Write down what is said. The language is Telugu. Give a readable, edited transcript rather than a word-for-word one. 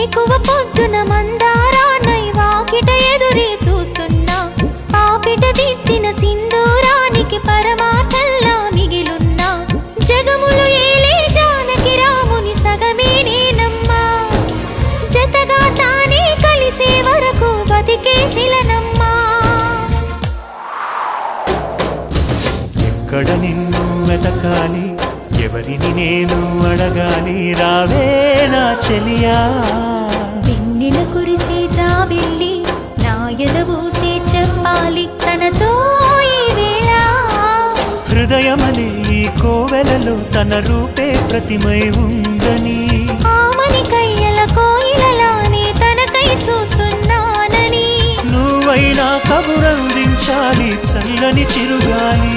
వేకువ పొద్దున మందారానై వాకిట ఎదురే చూస్తున్నా పాపిట దిద్దిన సింధూరానికి పరమార్థంలా మిగిలున్నా జగములు ఏలే జానకి రాముని సగమే నేనమ్మా జతగా తానే కలిసే వరకు బతికే శిలనమ్మా ఎక్కడ నిన్ను వెతకాలి ఎవరిని నేను అడగాలి రావే నా చెలియా వెన్నెల కురిసే జాబిల్లి నా ఎదబూసే చెప్పాలి తనతో ఈ వేళ హృదయమనే ఈ కోవెలలో తన రూపే ప్రతిమై ఉందని ఆమని కయ్యల కోయిలలానే తనకై చూస్తున్నానని నువ్వైనా కబురందించాలి చల్లని చిరుగాలి